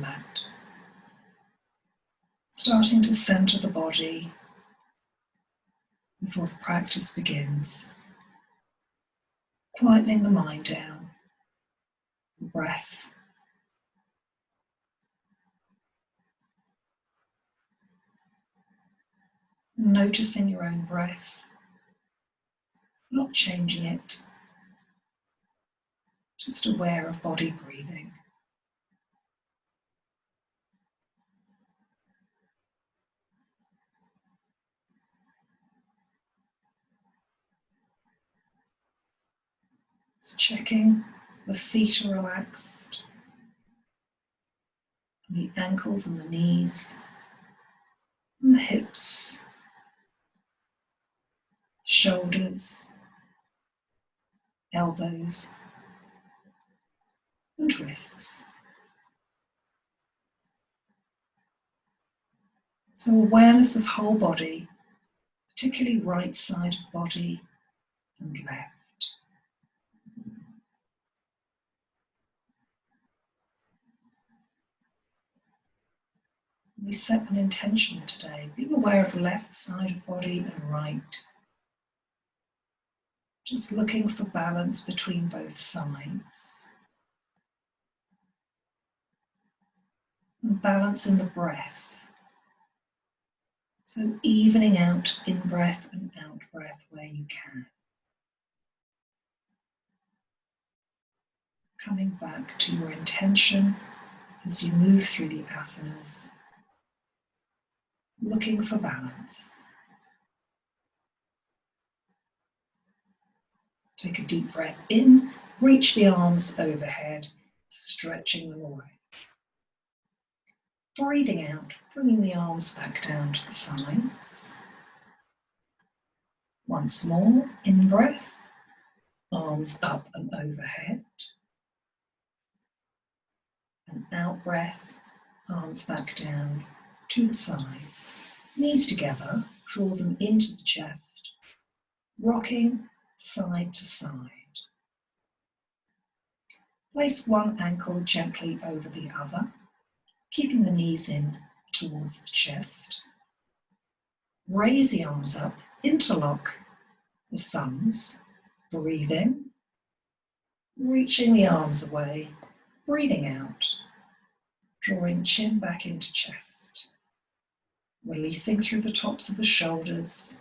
mat. Starting to center the body before the practice begins. Quietening the mind down, the breath. Noticing your own breath, not changing it, just aware of body breathing. Just checking the feet are relaxed, the ankles and the knees, and the hips, shoulders, elbows, and wrists. So awareness of whole body, particularly right side of body and left. We set an intention today, being aware of the left side of body and right. Just looking for balance between both sides. And balance in the breath. So evening out in-breath and out-breath where you can. Coming back to your intention as you move through the asanas. Looking for balance. Take a deep breath in, reach the arms overhead, stretching them away. Breathing out, bringing the arms back down to the sides. Once more, in breath, arms up and overhead. And out breath, arms back down to the sides. Knees together, draw them into the chest, rocking side to side. Place one ankle gently over the other, keeping the knees in towards the chest. Raise the arms up, interlock the thumbs, breathe in, reaching the arms away, breathing out, drawing chin back into chest, releasing through the tops of the shoulders,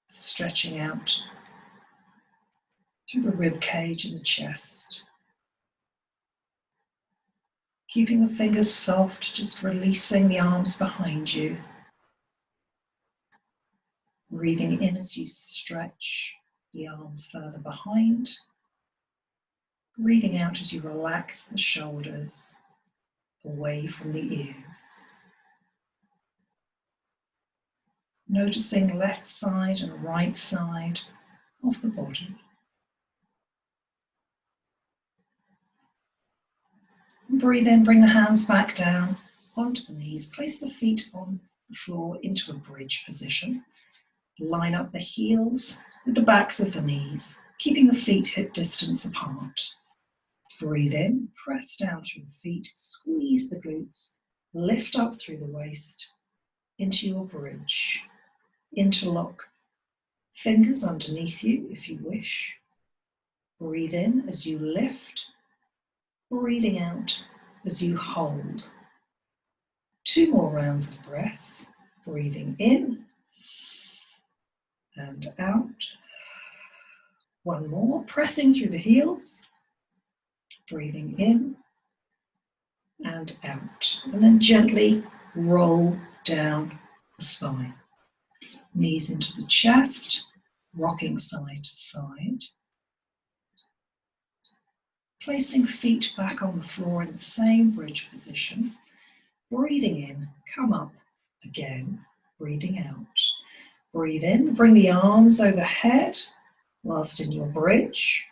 stretching out through the rib cage and the chest. Keeping the fingers soft, just releasing the arms behind you. Breathing in as you stretch the arms further behind. Breathing out as you relax the shoulders away from the ears. Noticing left side and right side of the body. Breathe in, bring the hands back down onto the knees. Place the feet on the floor into a bridge position. Line up the heels with the backs of the knees, keeping the feet hip distance apart. Breathe in, press down through the feet, squeeze the glutes, lift up through the waist into your bridge. Interlock fingers underneath you if you wish. Breathe in as you lift, breathing out as you hold. 2 more rounds of breath, breathing in and out. 1 more, pressing through the heels, breathing in and out. And then gently roll down the spine. Knees into the chest, rocking side to side. Placing feet back on the floor in the same bridge position. Breathing in, come up again, breathing out. Breathe in, bring the arms overhead whilst in your bridge.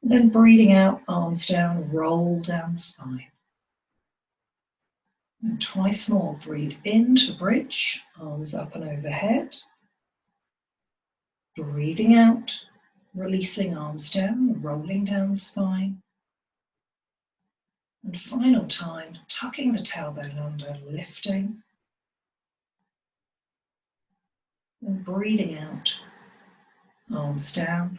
Then breathing out, arms down, roll down the spine. And twice more, breathe into bridge, arms up and overhead. Breathing out, releasing arms down, rolling down the spine. And final time, tucking the tailbone under, lifting. And breathing out, arms down,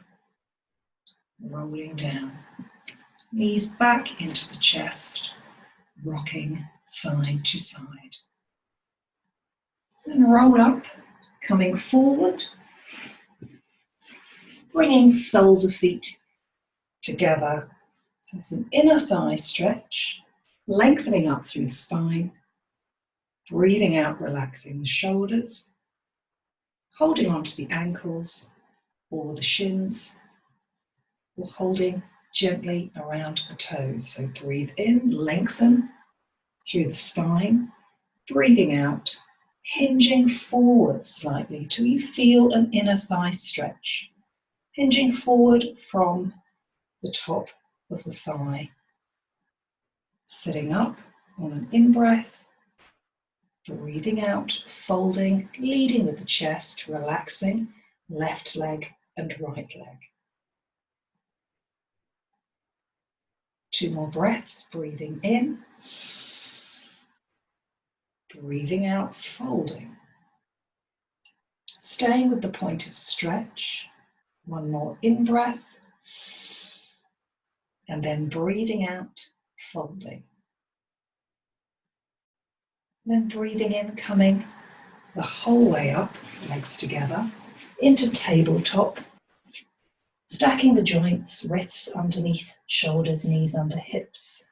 rolling down. Knees back into the chest, rocking side to side. Then roll up, coming forward, bringing soles of feet together. So some inner thigh stretch, lengthening up through the spine, breathing out, relaxing the shoulders, holding onto the ankles or the shins, or holding gently around the toes. So breathe in, lengthen through the spine, breathing out, hinging forward slightly till you feel an inner thigh stretch, hinging forward from the top of the thigh. Sitting up on an in-breath, breathing out, folding, leading with the chest, relaxing left leg and right leg. 2 more breaths, breathing in, breathing out, folding. Staying with the pointed stretch. 1 more in-breath, and then breathing out, folding. Then breathing in, coming the whole way up, legs together, into tabletop, stacking the joints, wrists underneath, shoulders, knees under hips.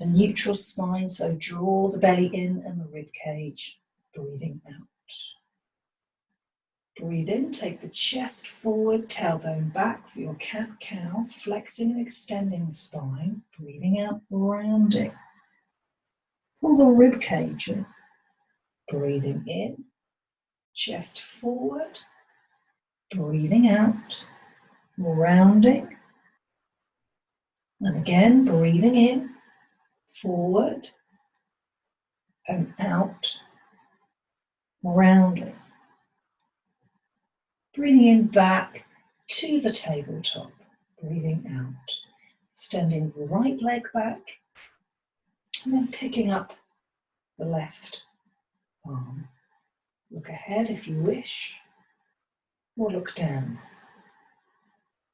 A neutral spine, so draw the belly in and the rib cage, breathing out. Breathe in, take the chest forward, tailbone back for your cat-cow, flexing and extending the spine, breathing out, rounding. Pull the rib cage in, breathing in, chest forward, breathing out, rounding. And again, breathing in, forward and out, rounding. Breathing in back to the tabletop, breathing out, extending the right leg back, and then picking up the left arm. Look ahead if you wish, or look down.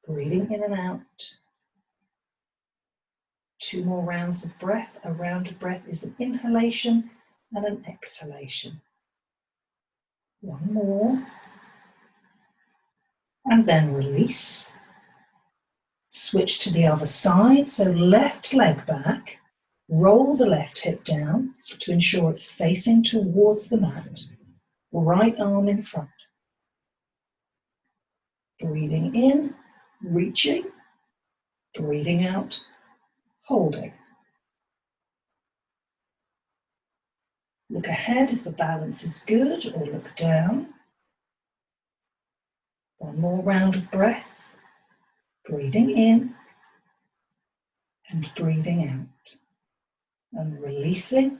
Breathing in and out. 2 more rounds of breath. A round of breath is an inhalation and an exhalation. 1 more. And then release. Switch to the other side. So left leg back. Roll the left hip down to ensure it's facing towards the mat. Right arm in front. Breathing in, reaching. Breathing out, holding. Look ahead if the balance is good, or look down. 1 more round of breath. Breathing in and breathing out. And releasing,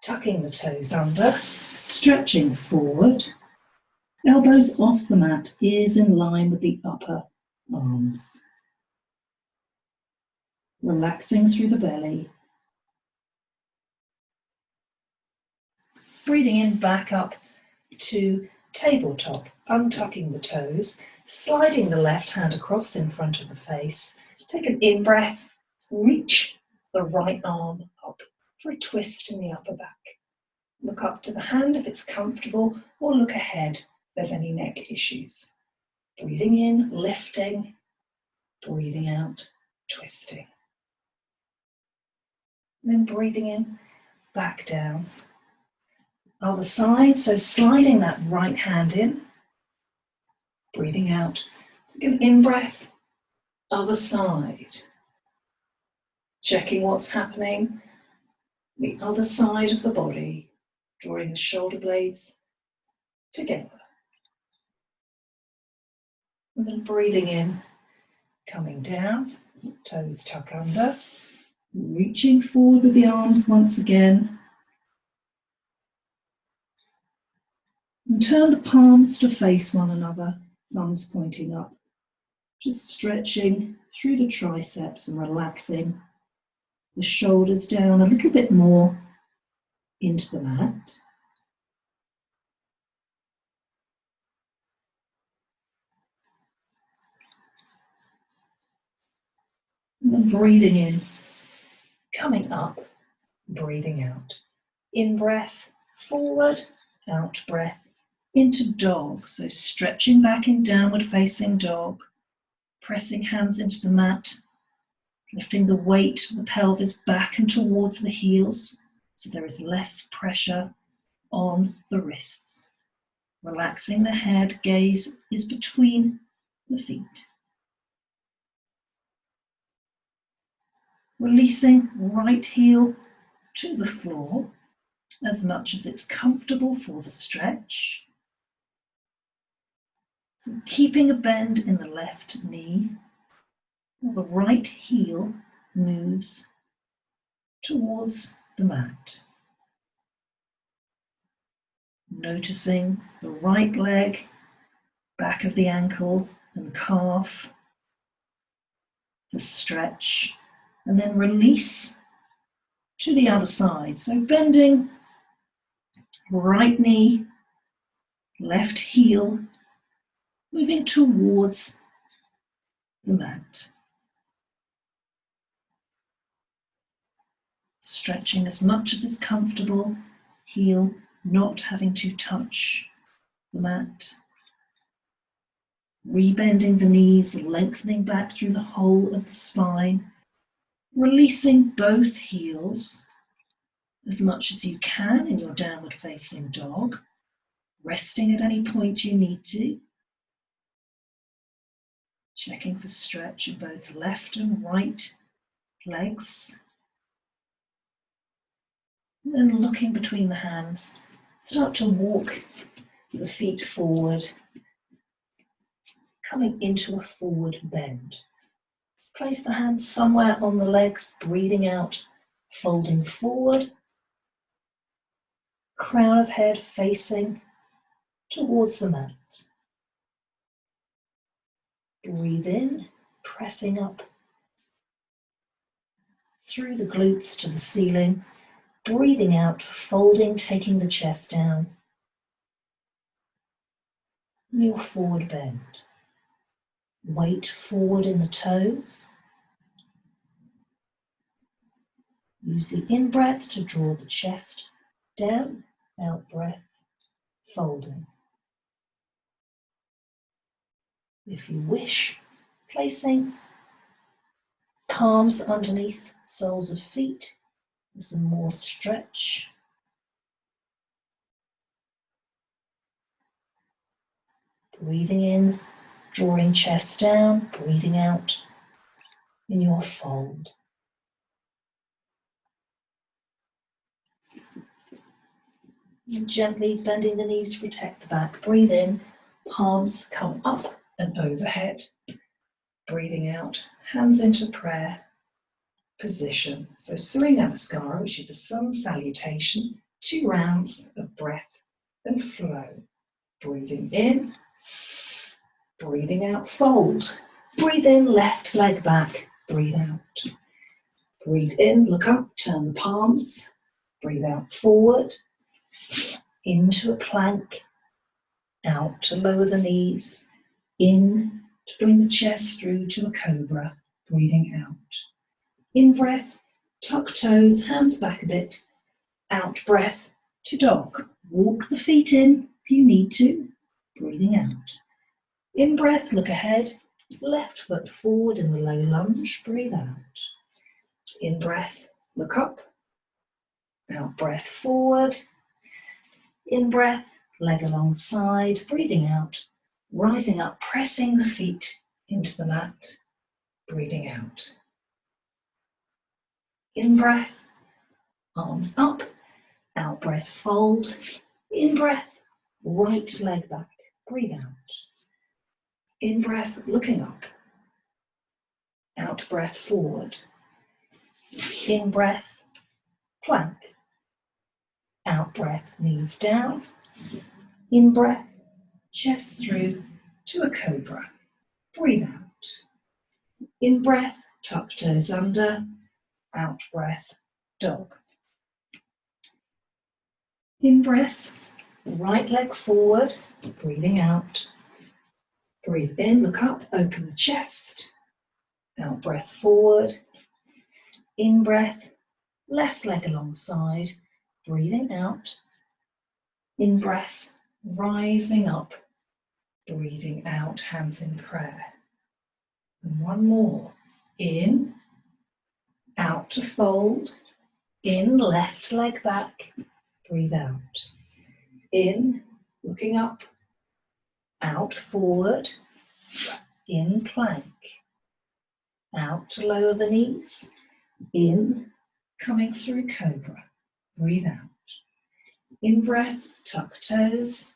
tucking the toes under, stretching forward. Elbows off the mat, ears in line with the upper arms. Relaxing through the belly. Breathing in, back up to tabletop, untucking the toes, sliding the left hand across in front of the face. Take an in-breath, reach the right arm up for a twist in the upper back. Look up to the hand if it's comfortable, or look ahead if there's any neck issues. Breathing in, lifting, breathing out, twisting. And then breathing in, back down. Other side, so sliding that right hand in, breathing out. Take an in-breath, other side. Checking what's happening, the other side of the body, drawing the shoulder blades together. And then breathing in, coming down, toes tuck under, reaching forward with the arms once again. And turn the palms to face one another, thumbs pointing up. Just stretching through the triceps and relaxing the shoulders down a little bit more into the mat. And then breathing in, coming up, breathing out. In breath, forward, out breath, into dog. So stretching back in downward facing dog, pressing hands into the mat, lifting the weight of the pelvis back and towards the heels so there is less pressure on the wrists. Relaxing the head, gaze is between the feet. Releasing right heel to the floor as much as it's comfortable for the stretch. So keeping a bend in the left knee, while the right heel moves towards the mat. Noticing the right leg, back of the ankle and calf, the stretch, and then release to the other side. So bending right knee, left heel, moving towards the mat. Stretching as much as is comfortable, heel not having to touch the mat. Rebending the knees, lengthening back through the whole of the spine. Releasing both heels as much as you can in your downward facing dog. Resting at any point you need to. Checking for stretch in both left and right legs. And then looking between the hands, start to walk the feet forward, coming into a forward bend. Place the hands somewhere on the legs, breathing out, folding forward. Crown of head facing towards the mat. Breathe in, pressing up through the glutes to the ceiling. Breathing out, folding, taking the chest down. Your forward bend. Weight forward in the toes. Use the in-breath to draw the chest down, out-breath, folding. If you wish, placing palms underneath soles of feet for some more stretch. Breathing in, drawing chest down, breathing out in your fold. And gently bending the knees to protect the back. Breathe in, palms come up and overhead. Breathing out, hands into prayer position. So Surya Namaskara, which is the sun salutation, 2 rounds of breath and flow. Breathing in, breathing out, fold. Breathe in, left leg back, breathe out. Breathe in, look up, turn the palms. Breathe out, forward, into a plank, out to lower the knees, in to bring the chest through to a cobra, breathing out. In breath, tuck toes, hands back a bit, out breath to dog. Walk the feet in if you need to, breathing out. In breath, look ahead, left foot forward in the low lunge, breathe out. In breath, look up, out breath forward. In breath, leg alongside, breathing out, rising up, pressing the feet into the mat, breathing out. In breath, arms up, out breath, fold. In breath, right leg back, breathe out. In breath, looking up, out breath, forward. In breath, plank. Out breath, knees down. In breath, chest through to a cobra. Breathe out. In breath, tuck toes under. out breath, dog. In breath, right leg forward, breathing out. Breathe in, look up, open the chest. Out breath forward. In breath, left leg alongside, breathing out. In breath, rising up, breathing out, hands in prayer. And one more. In, out to fold. In, left leg back, breathe out. In, looking up, out forward, in plank. Out to lower the knees, in, coming through cobra, breathe out. In breath, tuck toes,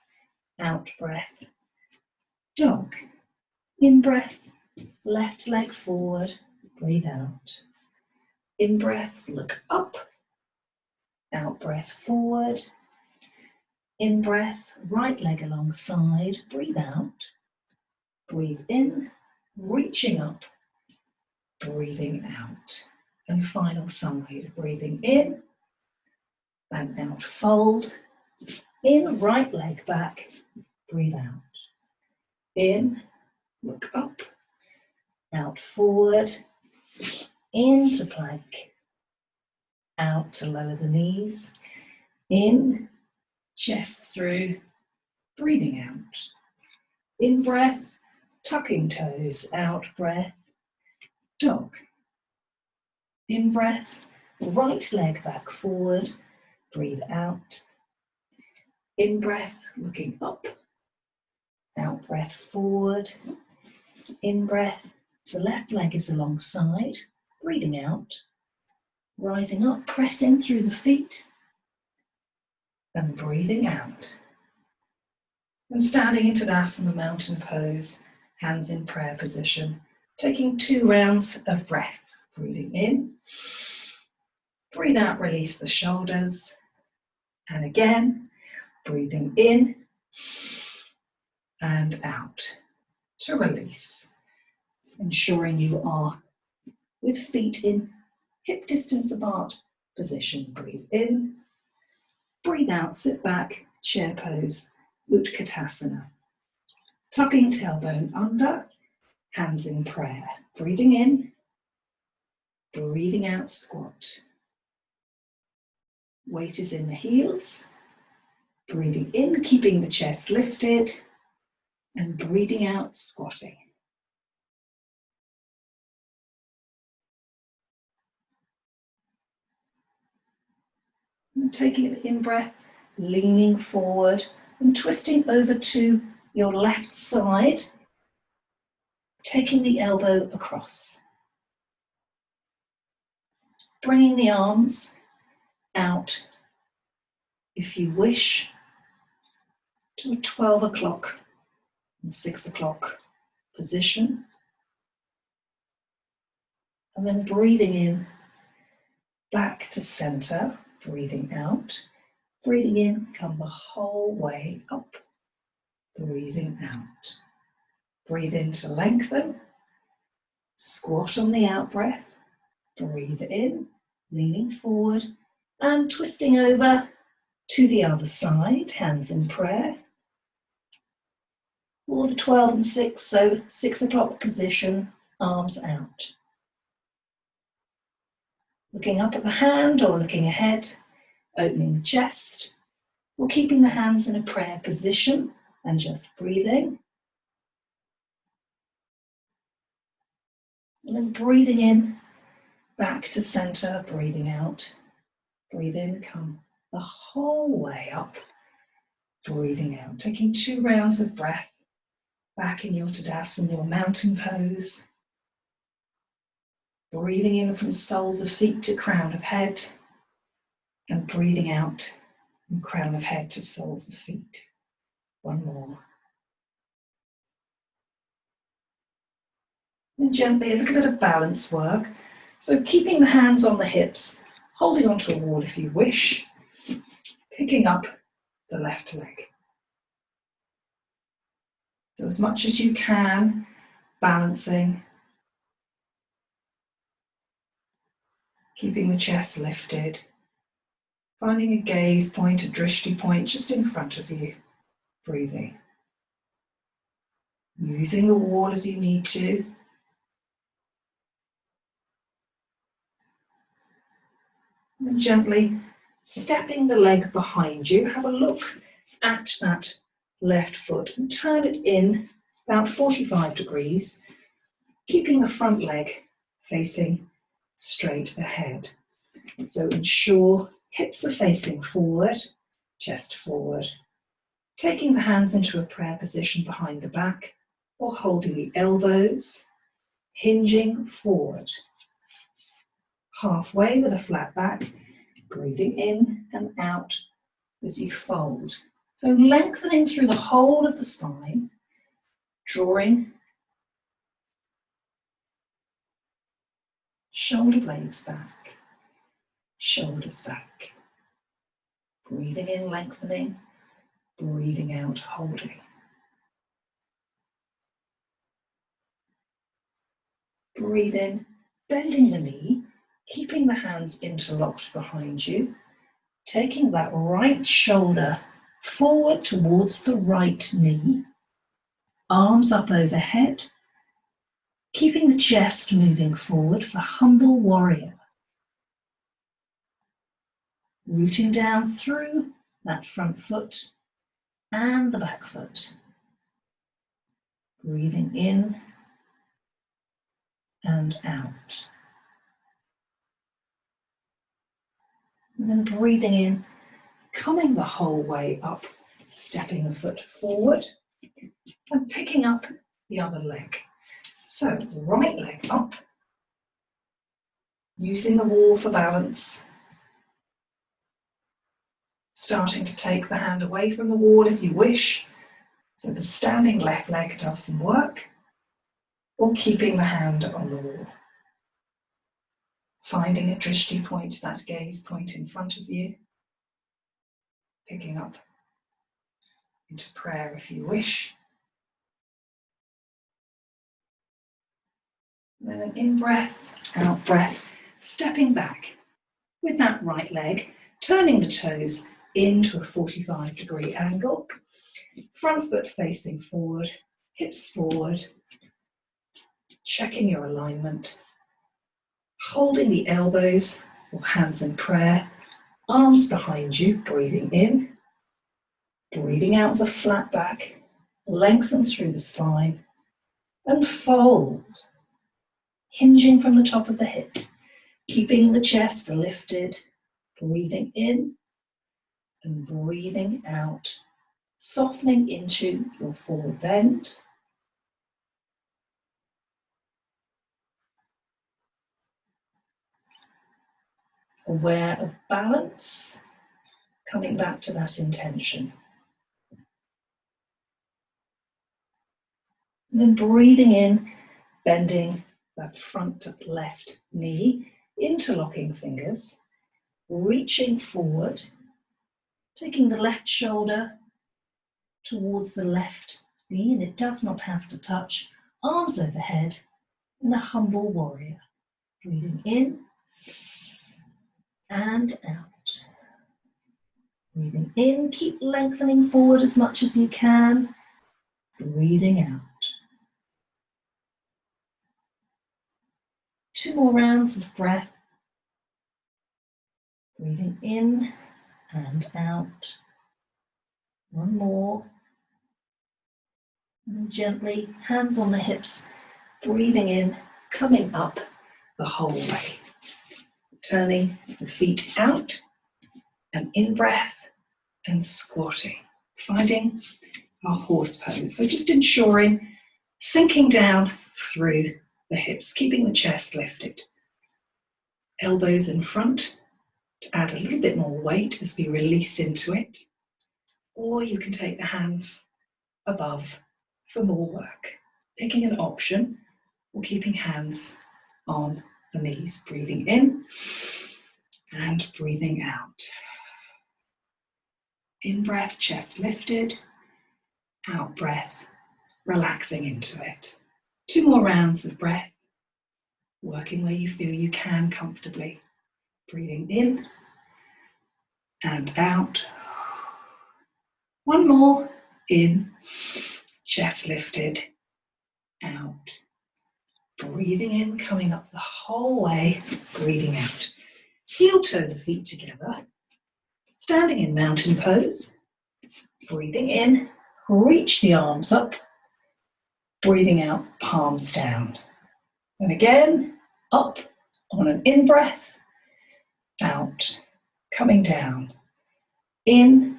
out breath, dog. In breath, left leg forward, breathe out. In breath, look up, out breath forward. In breath, right leg alongside, breathe out. Breathe in, reaching up, breathing out. And final side, breathing in and out, fold. In, right leg back, breathe out. In, look up, out forward, into plank, out to lower the knees, in, chest through, breathing out. In breath, tucking toes, out breath, dog. In breath, right leg back forward, breathe out. In breath, looking up, out breath forward. In breath, the left leg is alongside, breathing out. Rising up, pressing through the feet, and breathing out. And standing into Tadasana mountain pose, hands in prayer position, taking 2 rounds of breath. Breathing in, breathe out, release the shoulders, and again, breathing in and out to release, ensuring you are with feet in hip distance apart position. Breathe in, breathe out, sit back, chair pose, Utkatasana. Tucking tailbone under, hands in prayer. Breathing in, breathing out, squat. Weight is in the heels. Breathing in, keeping the chest lifted, and breathing out, squatting. And taking an in-breath, leaning forward and twisting over to your left side, taking the elbow across. Bringing the arms out, if you wish, to a 12 o'clock and 6 o'clock position. And then breathing in, back to center, breathing out. Breathing in, come the whole way up. Breathing out. Breathe in to lengthen. Squat on the out breath. Breathe in, leaning forward and twisting over to the other side, hands in prayer. Or the 12 and 6, so 6 o'clock position, arms out. Looking up at the hand or looking ahead, opening the chest, or keeping the hands in a prayer position and just breathing. And then breathing in, back to center, breathing out. Breathe in, come the whole way up. Breathing out, taking 2 rounds of breath back in your Tadasana, your mountain pose. Breathing in from soles of feet to crown of head, and breathing out from crown of head to soles of feet. One more. And gently, a little bit of balance work. So keeping the hands on the hips, holding onto a wall if you wish, picking up the left leg. So as much as you can, balancing. keeping the chest lifted, finding a gaze point, a drishti point just in front of you, breathing. Using the wall as you need to. And gently stepping the leg behind you, have a look at that left foot and turn it in about 45 degrees, keeping the front leg facing straight ahead. So ensure hips are facing forward, chest forward, taking the hands into a prayer position behind the back or holding the elbows, hinging forward. Halfway with a flat back, breathing in and out as you fold. So lengthening through the whole of the spine, drawing shoulder blades back, shoulders back. Breathing in, lengthening, breathing out, holding. Breathe in, bending the knee, keeping the hands interlocked behind you, taking that right shoulder forward towards the right knee, arms up overhead, keeping the chest moving forward for humble warrior. Rooting down through that front foot and the back foot. Breathing in and out. And then breathing in, coming the whole way up, stepping the foot forward and picking up the other leg. So right leg up, using the wall for balance. Starting to take the hand away from the wall if you wish. So the standing left leg does some work, or keeping the hand on the wall. Finding a drishti point, that gaze point in front of you. Picking up into prayer if you wish. And then an in-breath, out-breath, stepping back with that right leg, turning the toes into a 45-degree angle. Front foot facing forward, hips forward. Checking your alignment. Holding the elbows or hands in prayer, arms behind you, breathing in. Breathing out the flat back, lengthen through the spine, and fold. Hinging from the top of the hip, keeping the chest lifted, breathing in and breathing out, softening into your forward bend. Aware of balance, coming back to that intention. And then breathing in, bending that front left knee, interlocking fingers, reaching forward, taking the left shoulder towards the left knee, and it does not have to touch, arms overhead in a humble warrior. Breathing in and out. Breathing in, keep lengthening forward as much as you can. Breathing out. 2 more rounds of breath. Breathing in and out. 1 more. And gently, hands on the hips, breathing in, coming up the whole way. Turning the feet out, and in breath, and squatting. Finding our horse pose. So just ensuring, sinking down through the hips, keeping the chest lifted. Elbows in front to add a little bit more weight as we release into it. Or you can take the hands above for more work. Picking an option or keeping hands on the knees. Breathing in and breathing out. In breath, chest lifted. Out breath, relaxing into it. 2 more rounds of breath, working where you feel you can comfortably. Breathing in and out. One more. In, chest lifted, out. Breathing in, coming up the whole way, breathing out. Heel toe the feet together. Standing in mountain pose. Breathing in, reach the arms up. Breathing out, palms down. And again, up on an in-breath, out, coming down. In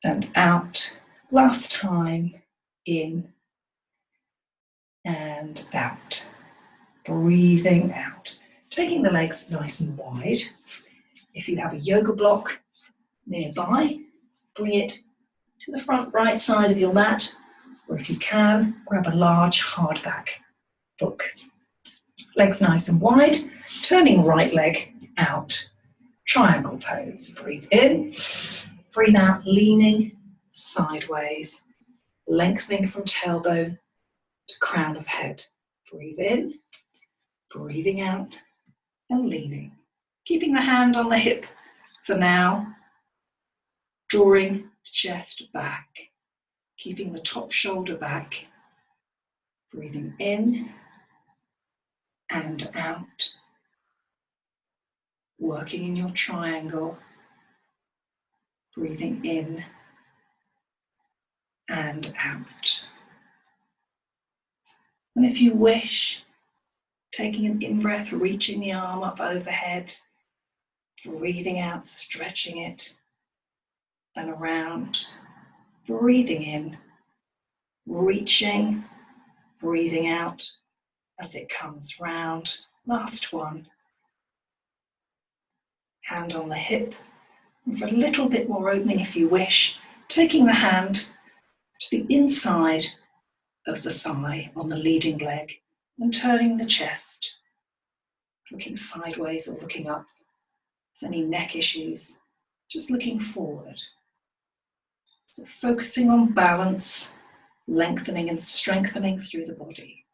and out. Last time, in and out. Breathing out. Taking the legs nice and wide. If you have a yoga block nearby, bring it to the front right side of your mat, or if you can, grab a large hardback book. Legs nice and wide, turning right leg out. Triangle pose. Breathe in, breathe out, leaning sideways, lengthening from tailbone to crown of head. Breathe in, breathing out, and leaning. Keeping the hand on the hip for now, drawing the chest back, keeping the top shoulder back. Breathing in and out, working in your triangle. Breathing in and out. And if you wish, taking an in-breath, reaching the arm up overhead, breathing out, stretching it and around. Breathing in, reaching, breathing out as it comes round. Last one. Hand on the hip. And for a little bit more opening if you wish, taking the hand to the inside of the thigh on the leading leg and turning the chest, looking sideways or looking up. If there's any neck issues, just looking forward. So focusing on balance, lengthening and strengthening through the body.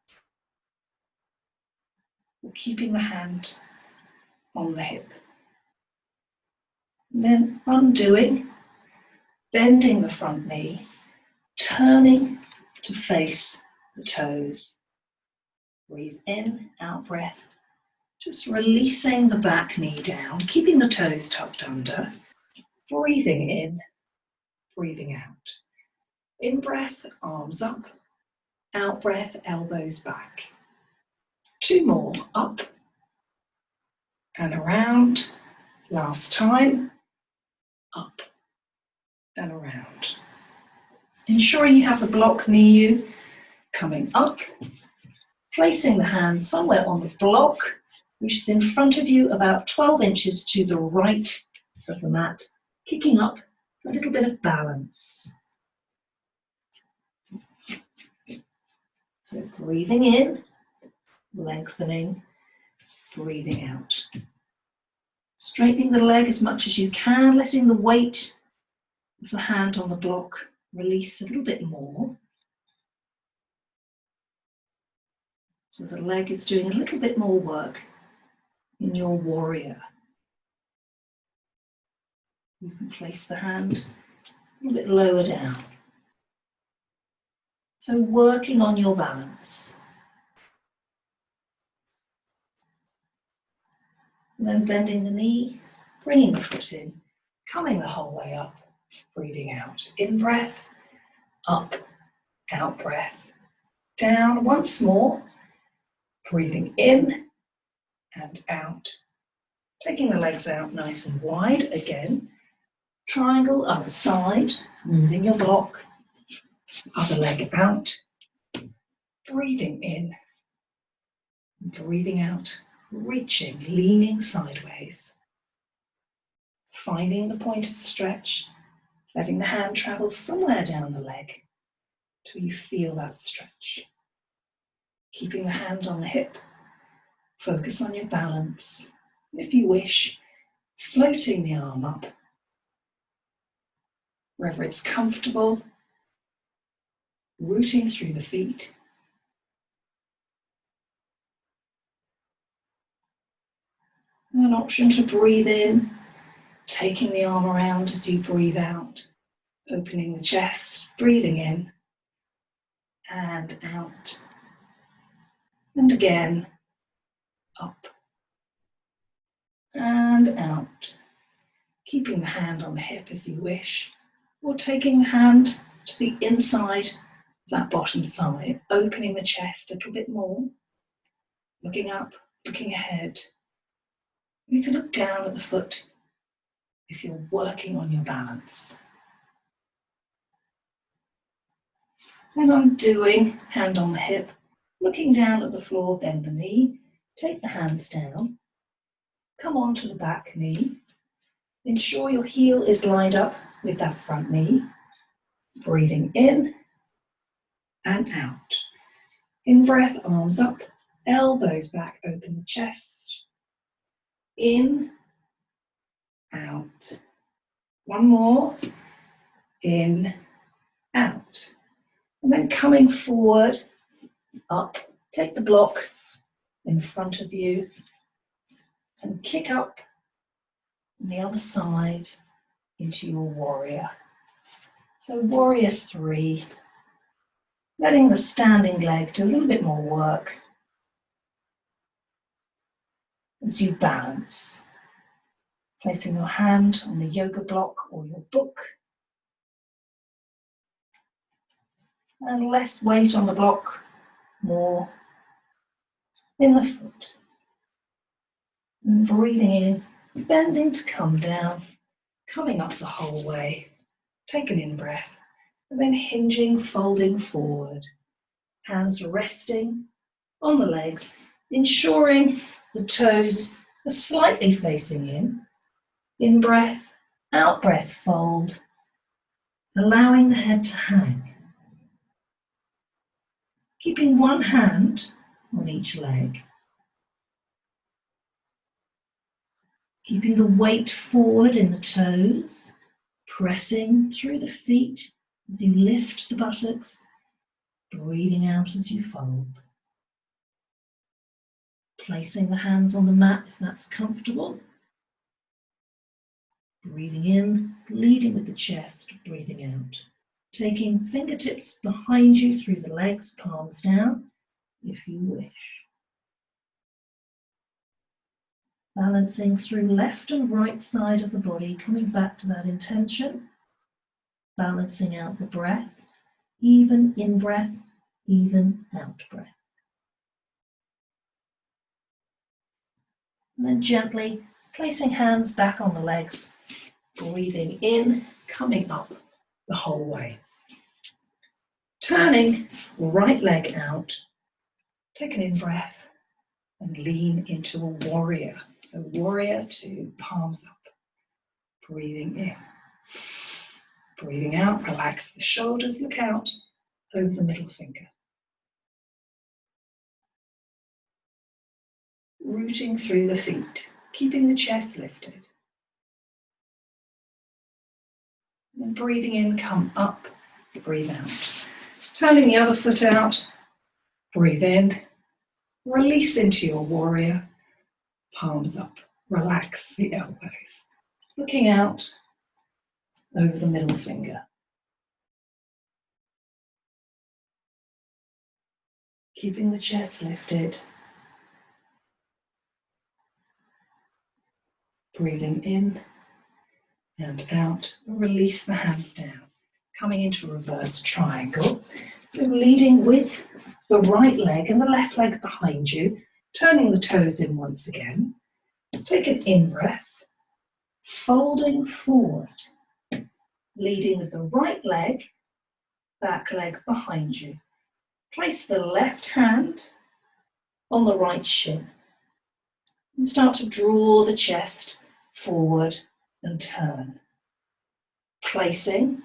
Or keeping the hand on the hip. And then undoing, bending the front knee, turning to face the toes. Breathe in, out breath. Just releasing the back knee down, keeping the toes tucked under. Breathing in, breathing out. In breath, arms up. Out breath, elbows back. Two more, up and around. Last time, up and around. Ensuring you have the block near you, coming up, placing the hand somewhere on the block, which is in front of you about 12 inches to the right of the mat, kicking up for a little bit of balance. So breathing in, lengthening, breathing out. Straightening the leg as much as you can, letting the weight of the hand on the block release a little bit more. So the leg is doing a little bit more work in your warrior. You can place the hand a little bit lower down. So working on your balance. And then bending the knee, bringing the foot in, coming the whole way up, breathing out. In breath, up, out breath, down once more, breathing in and out. Taking the legs out nice and wide again. Triangle other side, moving your block, other leg out, breathing in, breathing out, reaching, leaning sideways. Finding the point of stretch, letting the hand travel somewhere down the leg till you feel that stretch. Keeping the hand on the hip, focus on your balance. If you wish, floating the arm up, wherever it's comfortable, rooting through the feet. An option to breathe in, taking the arm around as you breathe out, opening the chest, breathing in and out. And again, up and out. Keeping the hand on the hip if you wish, or taking the hand to the inside of that bottom thigh, opening the chest a little bit more, looking up, looking ahead. You can look down at the foot if you're working on your balance. And undoing, hand on the hip, looking down at the floor, bend the knee, take the hands down, come onto the back knee, ensure your heel is lined up with that front knee, breathing in and out. In breath, arms up, elbows back, open the chest, in, out. One more, in, out. And then coming forward, up, take the block in front of you and kick up on the other side into your warrior. So warrior 3, letting the standing leg do a little bit more work as you balance. Placing your hand on the yoga block or your book. And less weight on the block, more in the foot. And breathing in, bending to come down, coming up the whole way. Take an in-breath, and then hinging, folding forward. Hands resting on the legs, ensuring the toes are slightly facing in. In-breath, out-breath, fold, allowing the head to hang. Keeping one hand on each leg. Keeping the weight forward in the toes, pressing through the feet as you lift the buttocks, breathing out as you fold. Placing the hands on the mat if that's comfortable. Breathing in, leading with the chest, breathing out. Taking fingertips behind you through the legs, palms down, if you wish. Balancing through left and right side of the body, coming back to that intention. Balancing out the breath, even in-breath, even out-breath. And then gently placing hands back on the legs, breathing in, coming up the whole way. Turning right leg out, take an in-breath and lean into a warrior. So warrior 2, palms up, breathing in. Breathing out, relax the shoulders, look out over the middle finger. Rooting through the feet, keeping the chest lifted. And breathing in, come up, breathe out. Turning the other foot out, breathe in, release into your warrior, palms up, relax the elbows. Looking out over the middle finger. Keeping the chest lifted. Breathing in and out. Release the hands down. Coming into reverse triangle. So leading with the right leg and the left leg behind you. Turning the toes in once again. Take an in-breath. Folding forward. Leading with the right leg, back leg behind you. Place the left hand on the right shin. And start to draw the chest forward and turn. Placing,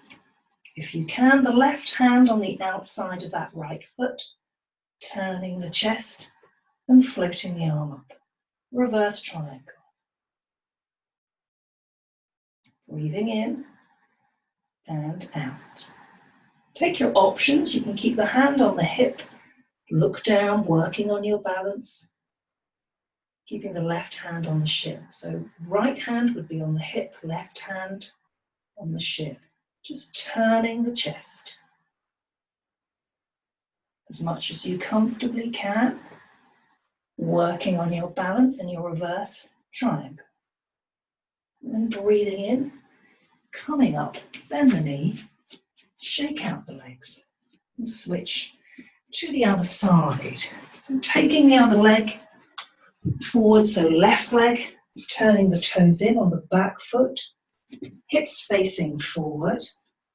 if you can, the left hand on the outside of that right foot, turning the chest and floating the arm up. Reverse triangle. Breathing in and out. Take your options. You can keep the hand on the hip, look down, working on your balance. keeping the left hand on the shin. So right hand would be on the hip, left hand on the shin. Just turning the chest as much as you comfortably can, working on your balance in your reverse triangle. And then breathing in, coming up, bend the knee, shake out the legs, and switch to the other side. So taking the other leg forward, so left leg, turning the toes in on the back foot, hips facing forward,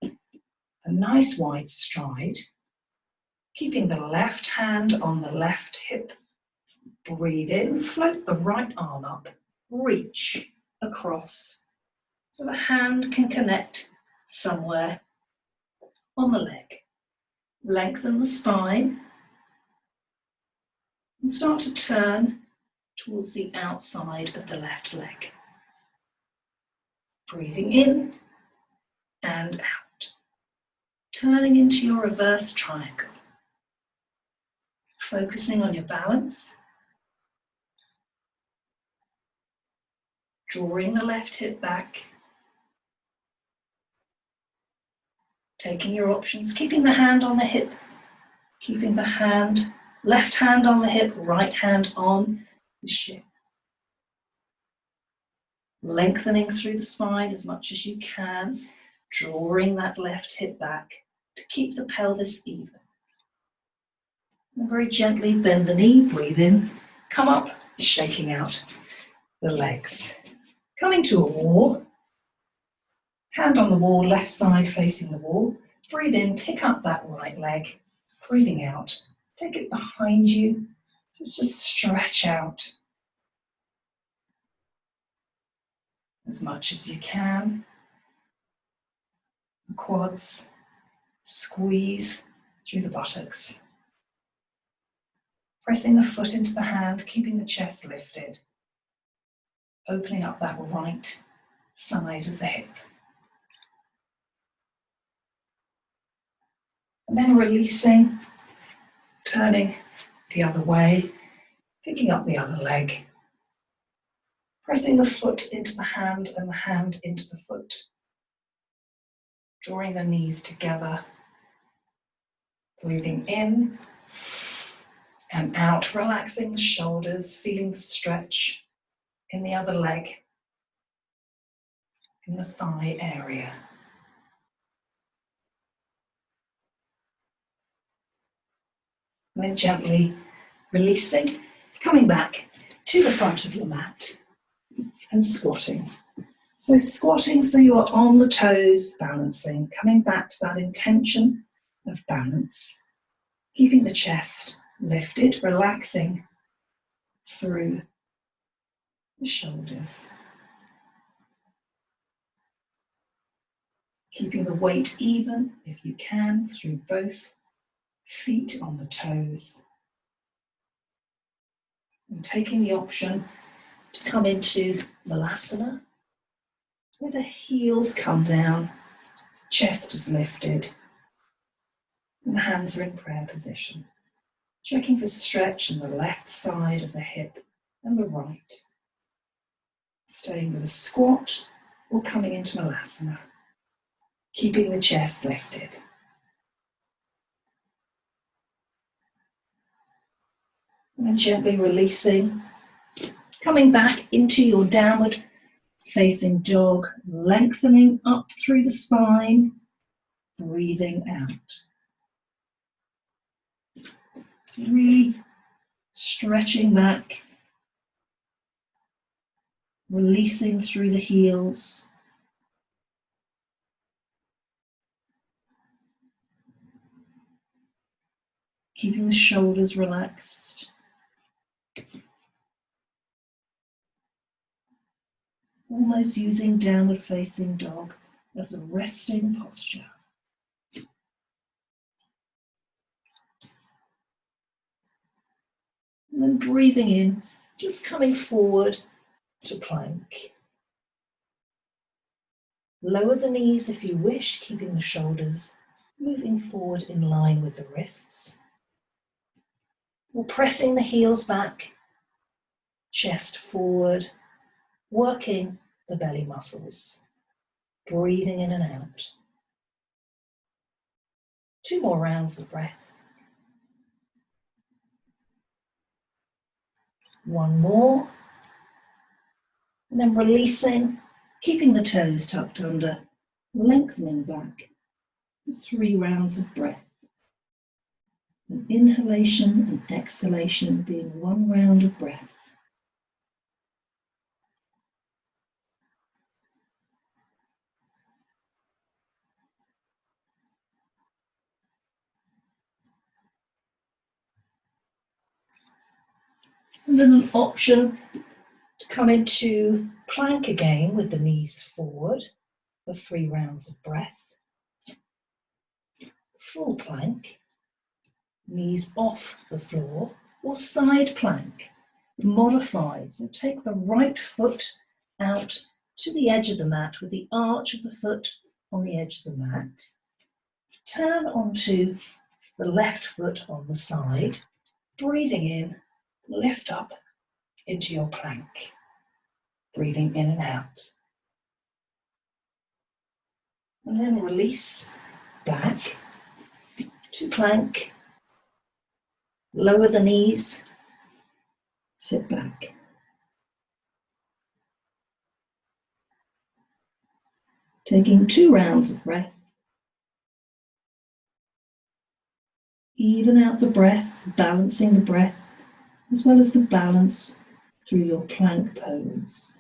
a nice wide stride, keeping the left hand on the left hip. Breathe in, float the right arm up, reach across so the hand can connect somewhere on the leg. Lengthen the spine and start to turn towards the outside of the left leg. Breathing in and out, turning into your reverse triangle. Focusing on your balance, drawing the left hip back, taking your options, keeping the hand on the hip, keeping the hand, left hand on the hip, right hand on the shin. Lengthening through the spine as much as you can, drawing that left hip back to keep the pelvis even. And very gently bend the knee, breathe in, come up, shaking out the legs. Coming to a wall, hand on the wall, left side facing the wall. Breathe in, pick up that right leg, breathing out, take it behind you, just to stretch out as much as you can. The quads, squeeze through the buttocks. Pressing the foot into the hand, keeping the chest lifted. Opening up that right side of the hip. And then releasing, turning the other way, picking up the other leg. Pressing the foot into the hand and the hand into the foot. Drawing the knees together. Breathing in and out, relaxing the shoulders, feeling the stretch in the other leg, in the thigh area. And then gently releasing, coming back to the front of your mat and squatting. So squatting so you are on the toes, balancing, coming back to that intention of balance, keeping the chest lifted, relaxing through the shoulders. Keeping the weight even, if you can, through both feet on the toes. And taking the option to come into Malasana, where the heels come down, chest is lifted, and the hands are in prayer position. Checking for stretch in the left side of the hip and the right. Staying with a squat or coming into Malasana. Keeping the chest lifted. And then gently releasing, coming back into your downward facing dog, lengthening up through the spine, breathing out. So really stretching back, releasing through the heels. Keeping the shoulders relaxed. Almost using downward facing dog as a resting posture. And then breathing in, just coming forward to plank. Lower the knees if you wish, keeping the shoulders moving forward in line with the wrists. Or pressing the heels back chest forward, working the belly muscles, breathing in and out. 2 more rounds of breath. 1 more, and then releasing, keeping the toes tucked under, lengthening back. 3 rounds of breath. An inhalation and exhalation being 1 round of breath. And then an option to come into plank again with the knees forward for 3 rounds of breath. Full plank, knees off the floor, or side plank, modified. So take the right foot out to the edge of the mat with the arch of the foot on the edge of the mat. Turn onto the left foot on the side, breathing in, lift up into your plank, breathing in and out. And then release back to plank, lower the knees, sit back. Taking 2 rounds of breath. Even out the breath, balancing the breath, as well as the balance through your plank pose.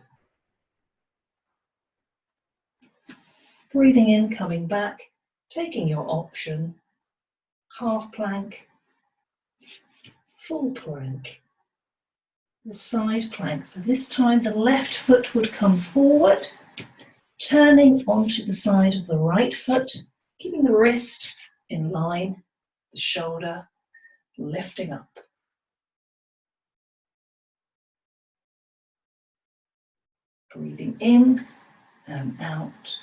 Breathing in, coming back, taking your option, half plank, full plank, or side plank. So this time the left foot would come forward, turning onto the side of the right foot, keeping the wrist in line, the shoulder lifting up. Breathing in and out,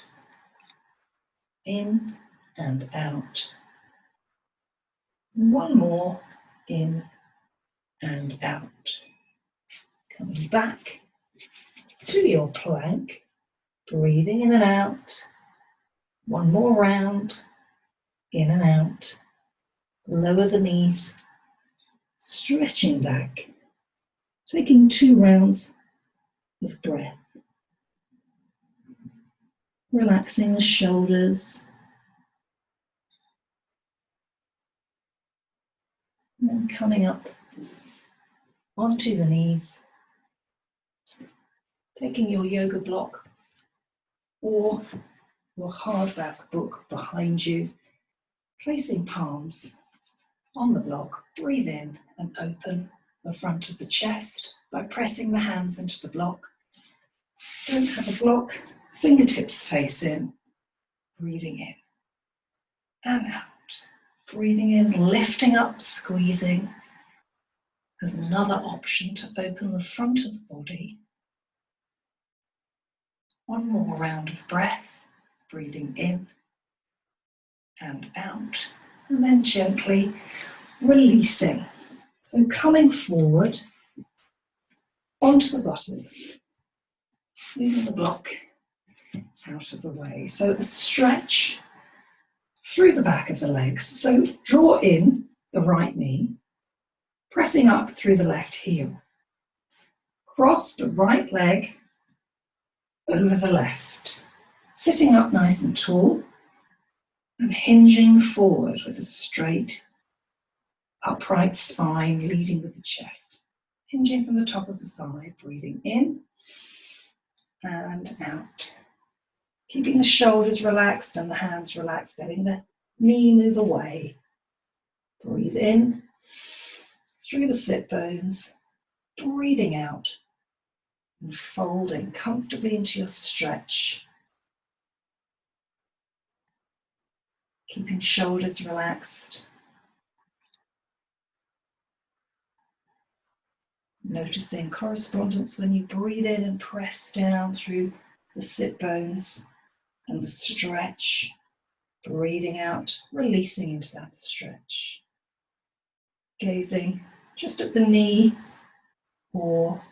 in and out. 1 more, in and out. Coming back to your plank, breathing in and out. 1 more round, in and out. Lower the knees, stretching back, taking 2 rounds of breath. Relaxing the shoulders. And then coming up onto the knees, taking your yoga block or your hardback book behind you, placing palms on the block. Breathe in and open the front of the chest by pressing the hands into the block. Don't have a block, fingertips face in, breathing in and out. Breathing in, lifting up, squeezing. There's another option to open the front of the body. 1 more round of breath, breathing in and out, and then gently releasing. So coming forward onto the buttocks, moving the block out of the way. So a stretch through the back of the legs. So draw in the right knee, pressing up through the left heel. Cross the right leg over the left, sitting up nice and tall and hinging forward with a straight, upright spine leading with the chest. Hinging from the top of the thigh, breathing in and out. Keeping the shoulders relaxed and the hands relaxed, letting the knee move away. Breathe in through the sit bones, breathing out and folding comfortably into your stretch. Keeping shoulders relaxed. Noticing correspondence when you breathe in and press down through the sit bones and the stretch. Breathing out, releasing into that stretch. Gazing just at the knee or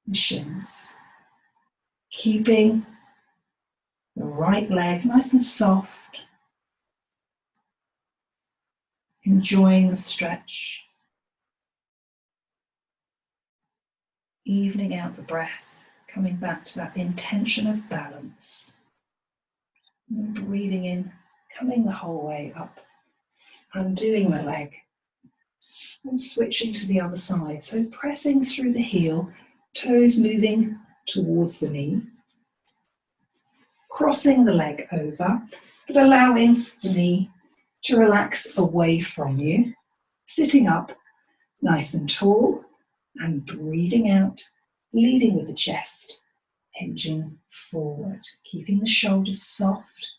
and shins. Keeping the right leg nice and soft. Enjoying the stretch. Evening out the breath, coming back to that intention of balance. And breathing in, coming the whole way up. Undoing the leg. And switching to the other side. So pressing through the heel, toes moving towards the knee. Crossing the leg over, but allowing the knee to relax away from you. Sitting up nice and tall and breathing out, leading with the chest, hinging forward, keeping the shoulders soft.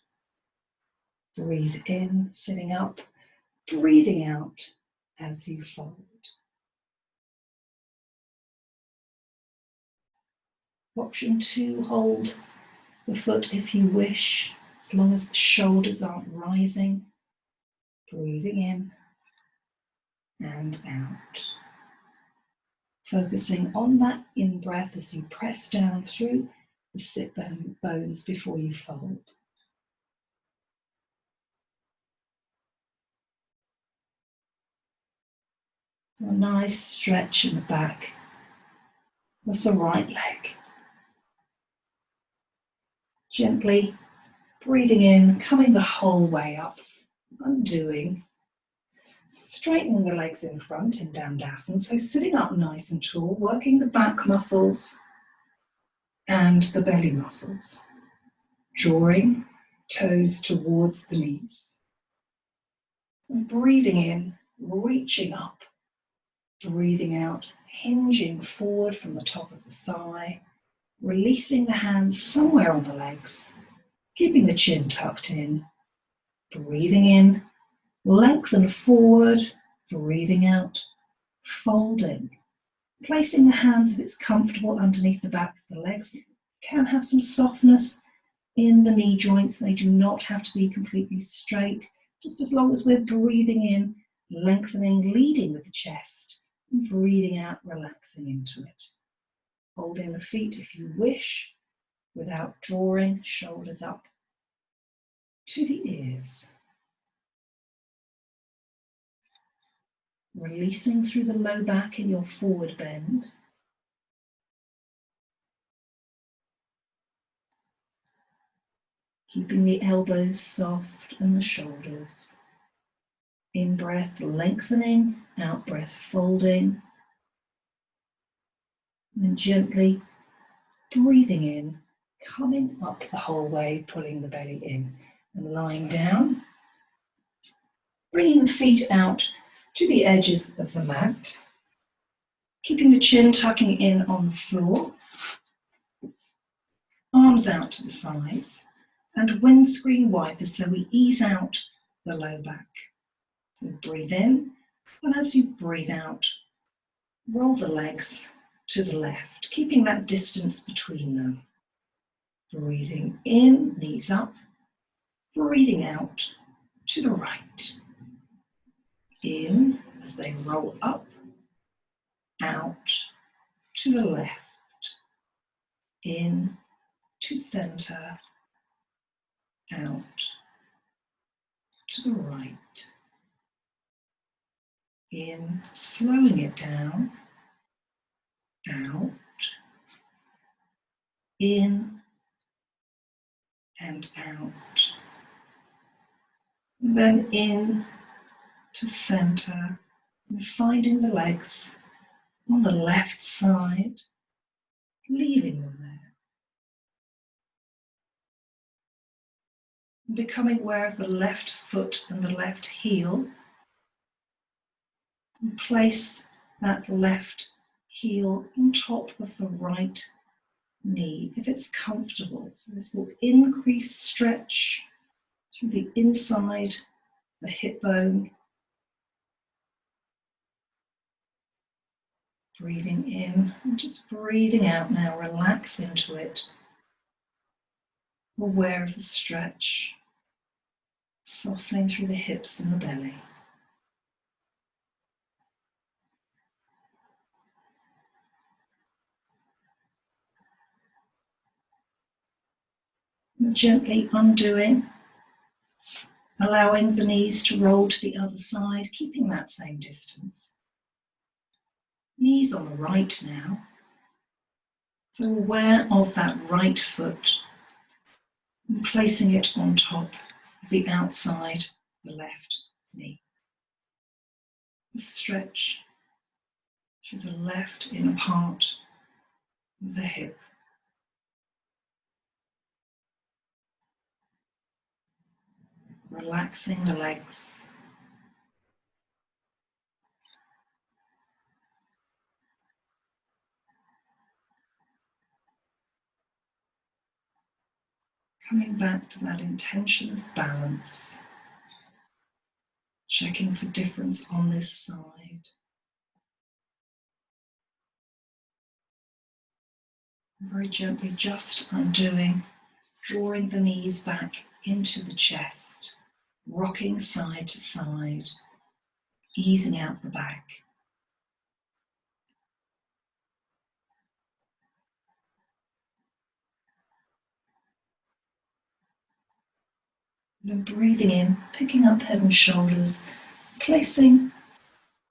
Breathe in, sitting up, breathing out as you fold. Option 2, hold the foot if you wish, as long as the shoulders aren't rising. Breathing in and out. Focusing on that in-breath as you press down through the sit bones before you fold. A nice stretch in the back with the right leg. Gently breathing in, coming the whole way up, undoing. Straightening the legs in front in Dandasana, so sitting up nice and tall, working the back muscles and the belly muscles. Drawing toes towards the knees. And breathing in, reaching up. Breathing out, hinging forward from the top of the thigh. Releasing the hands somewhere on the legs. Keeping the chin tucked in. Breathing in, lengthen forward. Breathing out, folding. Placing the hands, if it's comfortable, underneath the backs of the legs. You can have some softness in the knee joints. They do not have to be completely straight, just as long as we're breathing in, lengthening, leading with the chest, and breathing out, relaxing into it. Holding the feet if you wish, without drawing, shoulders up to the ears. Releasing through the low back in your forward bend. Keeping the elbows soft and the shoulders. In breath, lengthening, out breath, folding. And then gently breathing in, coming up the whole way, pulling the belly in. And lying down, bringing the feet out to the edges of the mat. Keeping the chin tucking in on the floor. Arms out to the sides. And windscreen wipers, so we ease out the low back. So breathe in, and as you breathe out, roll the legs to the left, keeping that distance between them. Breathing in, knees up. Breathing out to the right. In as they roll up, out to the left. In to center, out to the right. In, slowing it down, out, in and out. And then in to center, and finding the legs on the left side, leaving them there. And becoming aware of the left foot and the left heel. And place that left heel on top of the right knee, if it's comfortable. So this will increase stretch through the inside, the hip bone. Breathing in and just breathing out now, relax into it. Aware of the stretch, softening through the hips and the belly. Gently undoing, allowing the knees to roll to the other side, keeping that same distance. Knees on the right now. So aware of that right foot and placing it on top of the outside of the left knee. A stretch to the left inner part of the hip. Relaxing the legs. Coming back to that intention of balance. Checking for difference on this side. Very gently just undoing, drawing the knees back into the chest, rocking side to side, easing out the back. And then breathing in, picking up head and shoulders, placing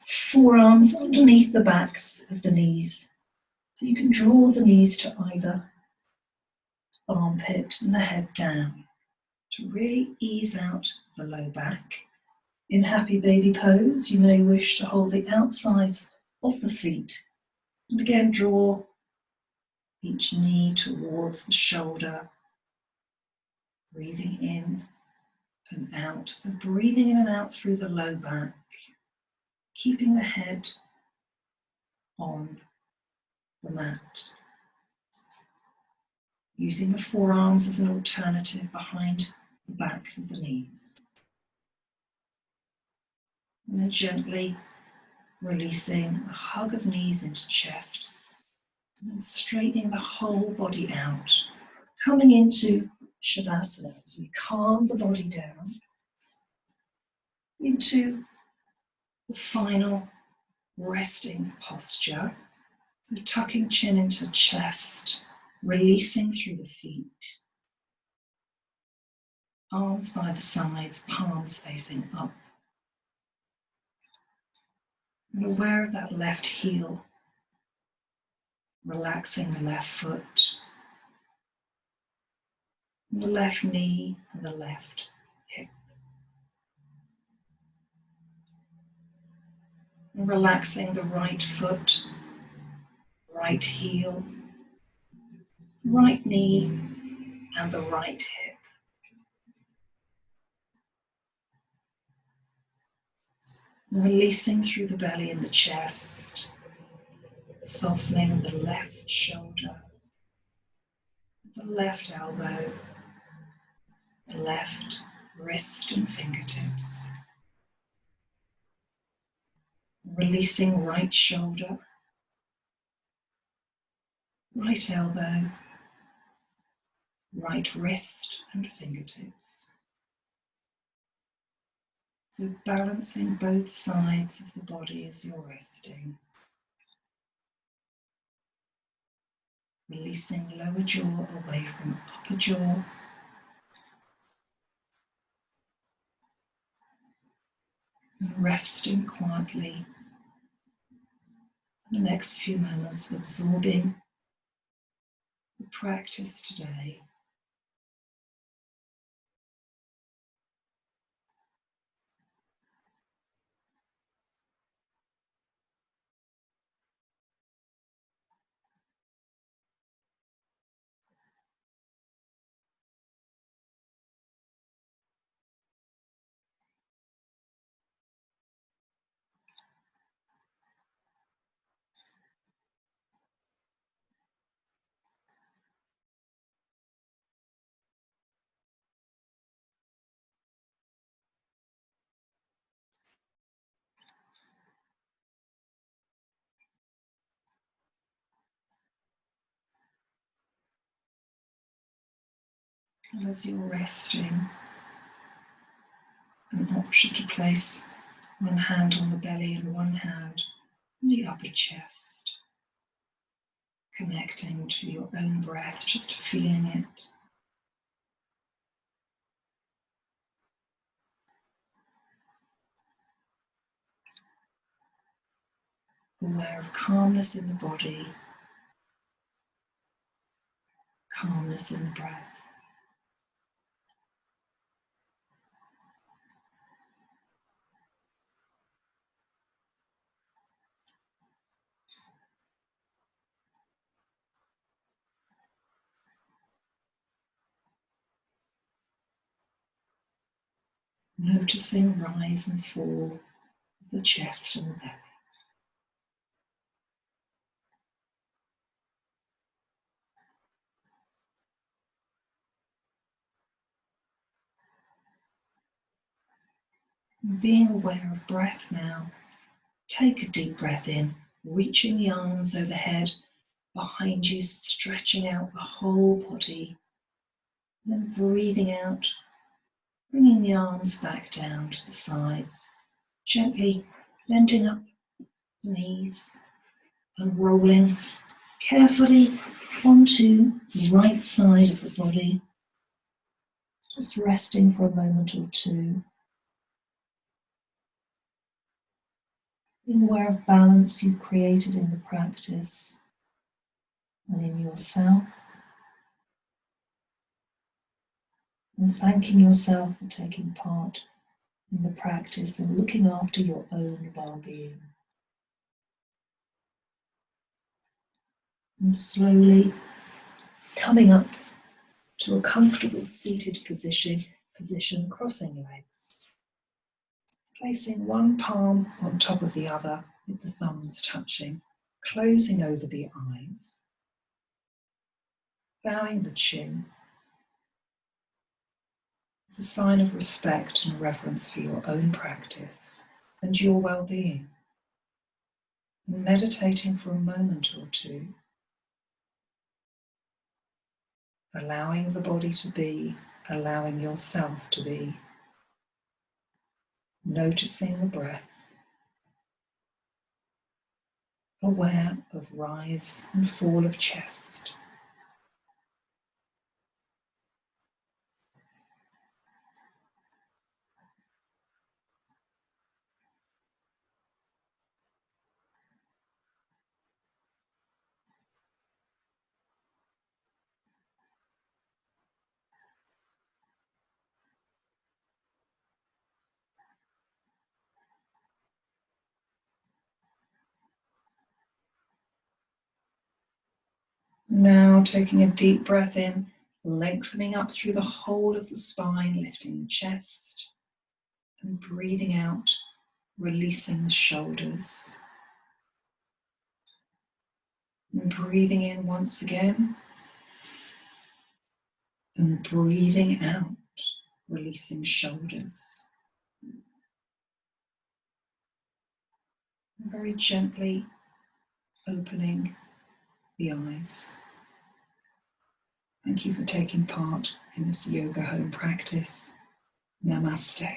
forearms underneath the backs of the knees. So you can draw the knees to either armpit and the head down to really ease out the low back. In happy baby pose, you may wish to hold the outsides of the feet. And again, draw each knee towards the shoulder, breathing in and out. So breathing in and out through the low back, keeping the head on the mat. Using the forearms as an alternative behind the backs of the knees. And then gently releasing a hug of knees into chest. And then straightening the whole body out. Coming into Shavasana as we calm the body down into the final resting posture. So tucking chin into chest, releasing through the feet. Arms by the sides, palms facing up. And aware of that left heel, relaxing the left foot, and the left knee and the left hip. And relaxing the right foot, right heel, right knee and the right hip. And releasing through the belly and the chest, softening the left shoulder, the left elbow, the left wrist and fingertips. Releasing right shoulder, right elbow, right wrist and fingertips. So balancing both sides of the body as you're resting. Releasing lower jaw away from upper jaw. And resting quietly. The next few moments absorbing the practice today. And as you're resting, an option to place one hand on the belly and one hand on the upper chest. Connecting to your own breath, just feeling it. aware of calmness in the body, calmness in the breath. Noticing rise and fall of the chest and the belly. And being aware of breath now, take a deep breath in, reaching the arms overhead, behind you, stretching out the whole body. Then breathing out, bringing the arms back down to the sides, gently bending up the knees and rolling carefully onto the right side of the body, just resting for a moment or two. Being aware of balance you've created in the practice and in yourself, and thanking yourself for taking part in the practice and looking after your own well-being. And slowly coming up to a comfortable seated position, crossing legs. Placing one palm on top of the other with the thumbs touching, closing over the eyes, bowing the chin as a sign of respect and reverence for your own practice and your well-being. And meditating for a moment or two, allowing the body to be, allowing yourself to be, noticing the breath, aware of rise and fall of chest. Now taking a deep breath in, lengthening up through the whole of the spine, lifting the chest, and breathing out, releasing the shoulders. And breathing in once again, and breathing out, releasing shoulders. And very gently opening the eyes. Thank you for taking part in this yoga home practice. Namaste.